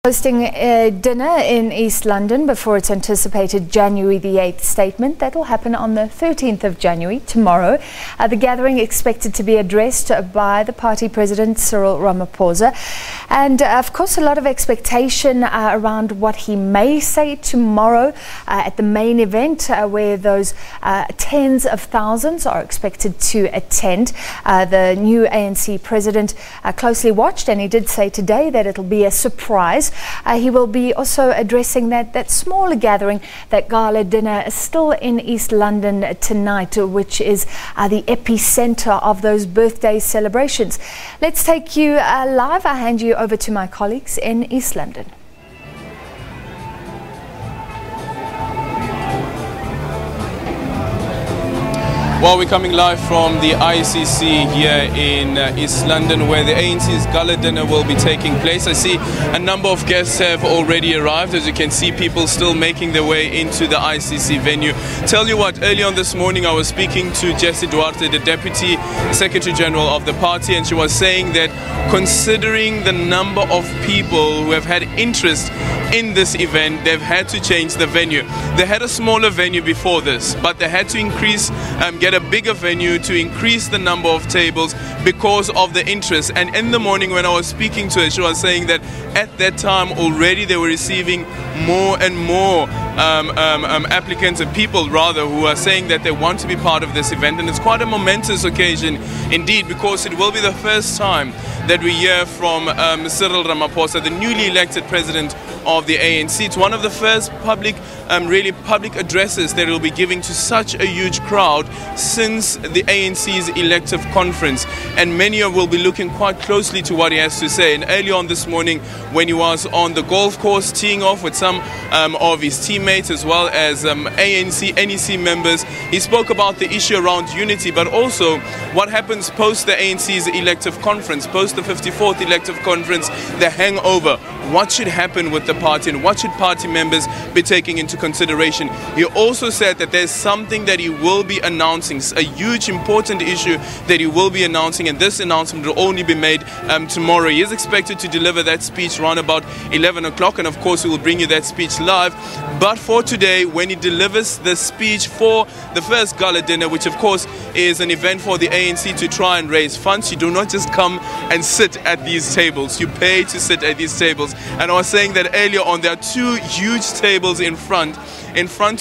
Hosting a dinner in East London before its anticipated January the 8th statement. That will happen on the 13th of January, tomorrow. The gathering expected to be addressed by the party president, Cyril Ramaphosa. And of course, a lot of expectation around what he may say tomorrow at the main event, where those tens of thousands are expected to attend. The new ANC president closely watched, and he did say today that it'll be a surprise. He will be also addressing that smaller gathering, that gala dinner, still in East London tonight, which is the epicenter of those birthday celebrations. Let's take you live. I hand you over to my colleagues in East London. Well, we're coming live from the ICC here in East London, where the ANC's gala dinner will be taking place. I see a number of guests have already arrived. As you can see, people still making their way into the ICC venue. Tell you what, early on this morning I was speaking to Jessie Duarte, the Deputy Secretary General of the party, and she was saying that considering the number of people who have had interest in this event, they've had to change the venue. They had a smaller venue before this, but they had to increase, get a bigger venue to increase the number of tables because of the interest. And in the morning when I was speaking to her, she was saying that at that time already they were receiving more and more applicants and people rather who are saying that they want to be part of this event. And it's quite a momentous occasion indeed, because it will be the first time that we hear from Cyril Ramaphosa, the newly elected president of the ANC. It's one of the first really public addresses that he'll be giving to such a huge crowd since the ANC's elective conference, and many will be looking quite closely to what he has to say. And early on this morning, when he was on the golf course teeing off with some of his teammates as well as ANC, NEC members, he spoke about the issue around unity, but also what happens post the ANC's elective conference, post the 54th elective conference, the hangover. What should happen with the party and what should party members be taking into consideration? He also said that there's something that he will be announcing, a huge important issue that he will be announcing, and this announcement will only be made tomorrow. He is expected to deliver that speech around about 11 o'clock, and of course we will bring you that speech live. But for today, when he delivers the speech for the first gala dinner, which of course is an event for the ANC to try and raise funds, you do not just come and sit at these tables, you pay to sit at these tables. And I was saying that earlier on, there are two huge tables in front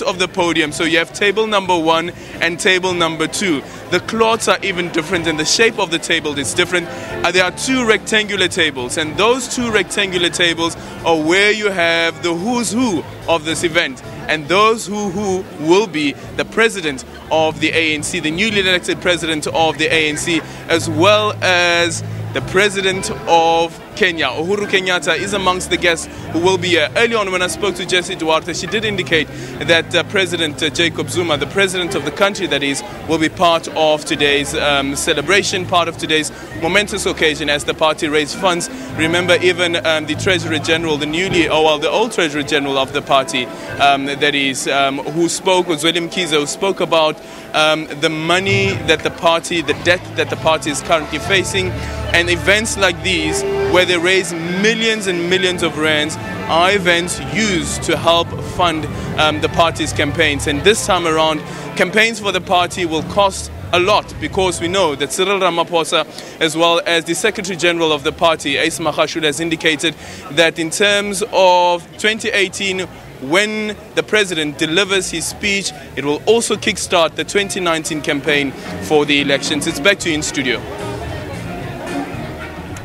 of the podium. So you have table number 1 and table number 2. The cloths are even different and the shape of the table is different. There are two rectangular tables, and those two rectangular tables are where you have the who's who of this event. And those who will be the president of the ANC, the newly elected president of the ANC, as well as the president of Kenya. Uhuru Kenyatta is amongst the guests who will be here. Early on when I spoke to Jessie Duarte, she did indicate that President Jacob Zuma, the president of the country that is, will be part of today's celebration, part of today's momentous occasion as the party raised funds. Remember, even the Treasurer General, the old Treasurer General of the party, that is, who spoke, was William Kiza, who spoke about the money that the party, the debt that the party is currently facing. And events like these, where they raise millions and millions of rands, are events used to help fund the party's campaigns. And this time around, campaigns for the party will cost a lot, because we know that Cyril Ramaphosa, as well as the Secretary General of the party, Ace Magashule, has indicated that in terms of 2018, when the president delivers his speech, it will also kickstart the 2019 campaign for the elections. It's back to you in studio.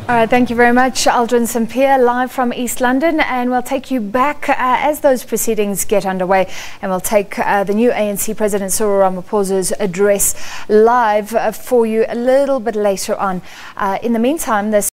All right, thank you very much, Aldrin Sampear, live from East London, and we'll take you back as those proceedings get underway, and we'll take the new ANC President Cyril Ramaphosa's address live for you a little bit later on. In the meantime, this